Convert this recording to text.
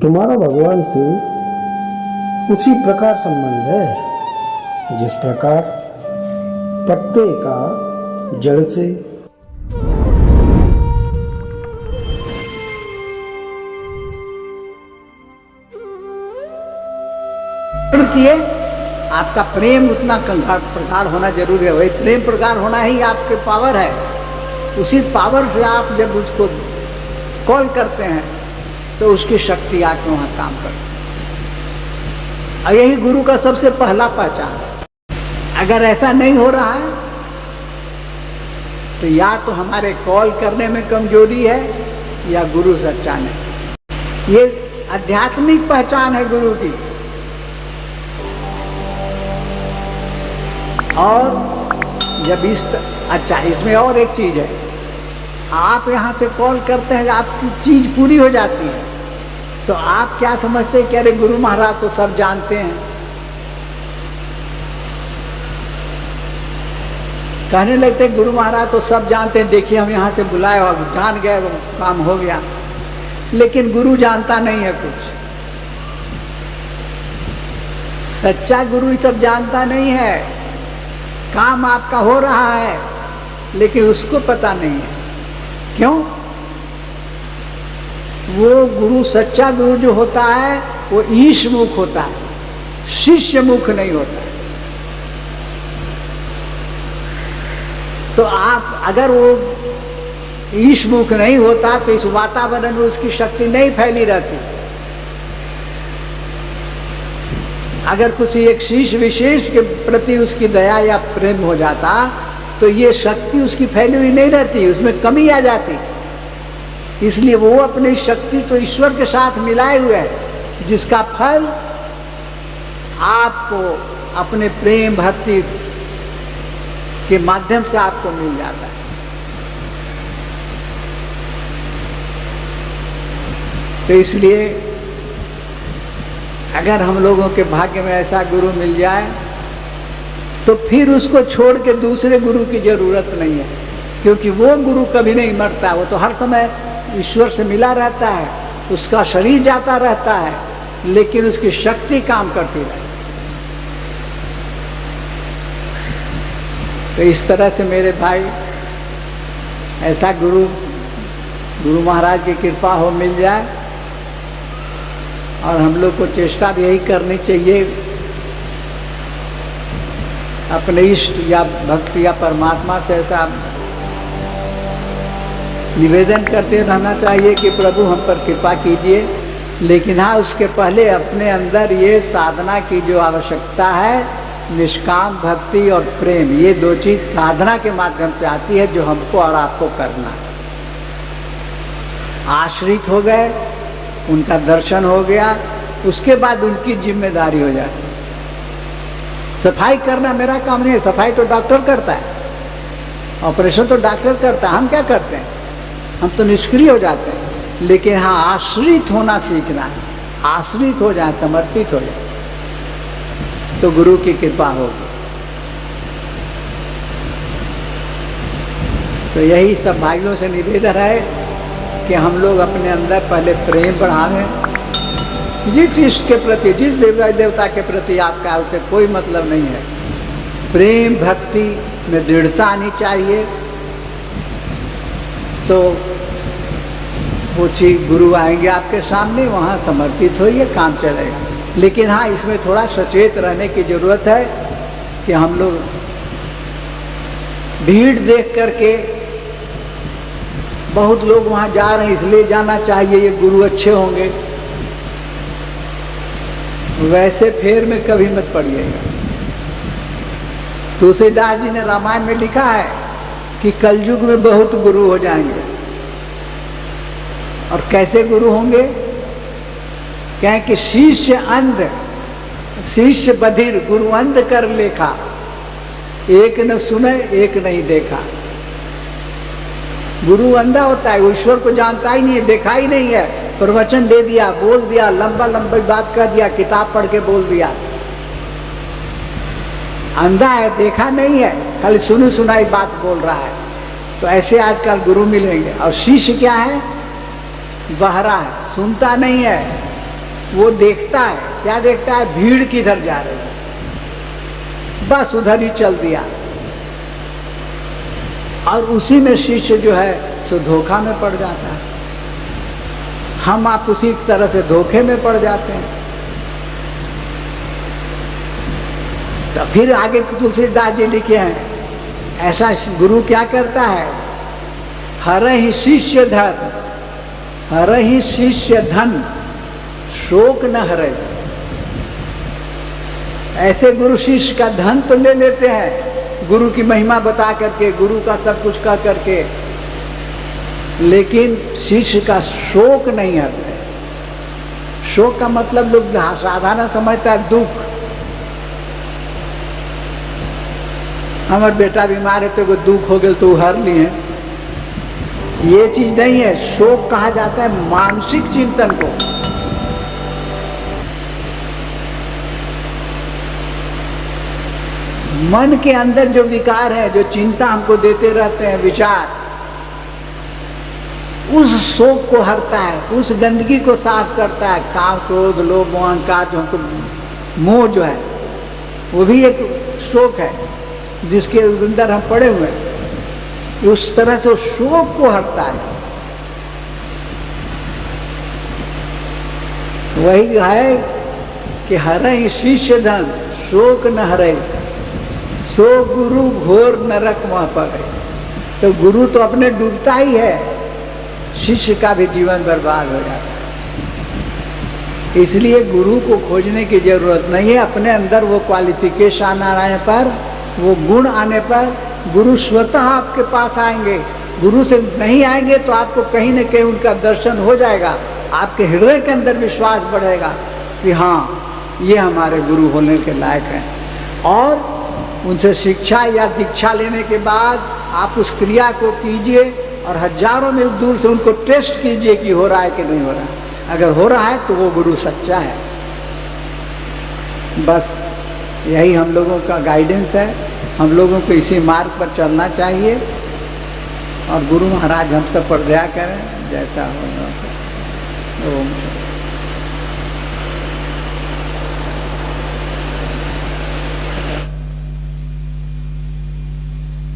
तुम्हारा भगवान से उसी प्रकार संबंध है जिस प्रकार पत्ते का जड़ से। किए आपका प्रेम उतना प्रगाढ़ होना जरूरी है। वही प्रेम प्रगाढ़ होना ही आपके पावर है। उसी पावर से आप जब उसको कॉल करते हैं तो उसकी शक्ति आके वहां काम करती है। और यही गुरु का सबसे पहला पहचान। अगर ऐसा नहीं हो रहा है तो या तो हमारे कॉल करने में कमजोरी है या गुरु सच्चा नहीं। ये आध्यात्मिक पहचान है गुरु की। और जब अच्छा, इसमें और एक चीज है। आप यहाँ से कॉल करते हैं, आपकी चीज पूरी हो जाती है तो आप क्या समझते हैं कि अरे गुरु महाराज तो सब जानते हैं। कहने लगते गुरु महाराज तो सब जानते हैं, देखिए हम यहाँ से बुलाए और जान गए, काम हो गया। लेकिन गुरु जानता नहीं है कुछ। सच्चा गुरु ये सब जानता नहीं है। काम आपका हो रहा है लेकिन उसको पता नहीं है। क्यों? वो गुरु, सच्चा गुरु जो होता है वो ईश मुख होता है, शिष्य मुख नहीं होता है। तो आप अगर वो ईश मुख नहीं होता तो इस वातावरण में उसकी शक्ति नहीं फैली रहती। अगर कुछ एक शिष्य विशेष के प्रति उसकी दया या प्रेम हो जाता तो ये शक्ति उसकी फैली हुई नहीं रहती, उसमें कमी आ जाती। इसलिए वो अपनी शक्ति तो ईश्वर के साथ मिलाए हुए है, जिसका फल आपको अपने प्रेम भक्ति के माध्यम से आपको मिल जाता है। तो इसलिए अगर हम लोगों के भाग्य में ऐसा गुरु मिल जाए तो फिर उसको छोड़ के दूसरे गुरु की जरूरत नहीं है, क्योंकि वो गुरु कभी नहीं मरता। वो तो हर समय ईश्वर से मिला रहता है, उसका शरीर जाता रहता है लेकिन उसकी शक्ति काम करती रहती। तो इस तरह से मेरे भाई ऐसा गुरु महाराज की कृपा हो मिल जाए। और हम लोग को चेष्टा भी यही करनी चाहिए, अपने इष्ट या भक्त या परमात्मा से ऐसा निवेदन करते रहना चाहिए कि प्रभु हम पर कृपा कीजिए। लेकिन हाँ, उसके पहले अपने अंदर ये साधना की जो आवश्यकता है, निष्काम भक्ति और प्रेम, ये दो चीज साधना के माध्यम से आती है जो हमको और आपको करना है। आश्रित हो गए, उनका दर्शन हो गया, उसके बाद उनकी जिम्मेदारी हो जाती है। सफाई करना मेरा काम नहीं है, सफाई तो डॉक्टर करता है, ऑपरेशन तो डॉक्टर करता है। हम क्या करते हैं? हम तो निष्क्रिय हो जाते हैं। लेकिन हाँ, आश्रित होना सीखना है। आश्रित हो जाए, समर्पित हो जाए तो गुरु की कृपा होगी। तो यही सब भाइयों से निवेदन है कि हम लोग अपने अंदर पहले प्रेम बढ़ावें। जिस इष्ट के प्रति, जिस देवता के प्रति आपका उसे कोई मतलब नहीं है, प्रेम भक्ति में दृढ़ता आनी चाहिए। तो वो चीज गुरु आएंगे आपके सामने, वहाँ समर्पित होइए, काम चलेगा। लेकिन हाँ, इसमें थोड़ा सचेत रहने की जरूरत है कि हम लोग भीड़ देख करके, बहुत लोग वहाँ जा रहे हैं इसलिए जाना चाहिए ये गुरु अच्छे होंगे, वैसे फेर में कभी मत पड़िएगा। तुलसीदास जी ने रामायण में लिखा है कि कलयुग में बहुत गुरु हो जाएंगे। और कैसे गुरु होंगे? कहें कि शिष्य अंध, शिष्य बधिर, गुरु अंध कर लेखा, एक न सुने एक नहीं देखा। गुरु अंधा होता है, ईश्वर को जानता ही नहीं है, देखा ही नहीं है, प्रवचन दे दिया, बोल दिया, लंबा लंबी बात कर दिया, किताब पढ़ के बोल दिया। अंधा है, देखा नहीं है, खाली सुनी सुनाई बात बोल रहा है। तो ऐसे आजकल गुरु मिलेंगे। और शिष्य क्या है? बहरा है, सुनता नहीं है, वो देखता है, क्या देखता है? भीड़ किधर जा रही है, बस उधर ही चल दिया। और उसी में शिष्य जो है सो धोखा में पड़ जाता है। हम आप उसी तरह से धोखे में पड़ जाते हैं। तो फिर आगे तुलसीदास जी लिखे हैं, ऐसा गुरु क्या करता है? हर ही शिष्य धन, हर ही शिष्य धन, शोक न हरे। ऐसे गुरु शिष्य का धन तो ले लेते हैं, गुरु की महिमा बता करके, गुरु का सब कुछ कह करके, लेकिन शिष्य का शोक नहीं हरते। शोक का मतलब लोग साधारण समझता है दुख। हमार बेटा बीमार है तो दुख हो गया तो हर लिए, ये चीज नहीं है। शोक कहा जाता है मानसिक चिंतन को। मन के अंदर जो विकार है, जो चिंता हमको देते रहते हैं, विचार, उस शोक को हरता है, उस गंदगी को साफ करता है। काम, क्रोध, लोभ, अहंकार, जो हमको मोह जो है, वो भी एक शोक है जिसके अंदर हम पड़े हुए हैं। उस तरह से उस शोक को हरता है। वही है कि हरहि शिष्य धन, शोक न हरे, सो गुरु घोर नरक वहां पर है। तो गुरु तो अपने डूबता ही है, शिष्य का भी जीवन बर्बाद हो जाता है। इसलिए गुरु को खोजने की जरूरत नहीं है। अपने अंदर वो क्वालिफिकेशन आने पर, वो गुण आने पर गुरु स्वतः आपके पास आएंगे। गुरु से नहीं आएंगे तो आपको कहीं न कहीं उनका दर्शन हो जाएगा, आपके हृदय के अंदर विश्वास बढ़ेगा कि हाँ, ये हमारे गुरु होने के लायक हैं। और उनसे शिक्षा या दीक्षा लेने के बाद आप उस क्रिया को कीजिए और हजारों मील दूर से उनको टेस्ट कीजिए कि हो रहा है कि नहीं हो रहा है। अगर हो रहा है तो वो गुरु सच्चा है। बस यही हम लोगों का गाइडेंस है। हम लोगों को इसी मार्ग पर चलना चाहिए और गुरु महाराज हम सब पर दया करें। जैसा हो ओम शांति।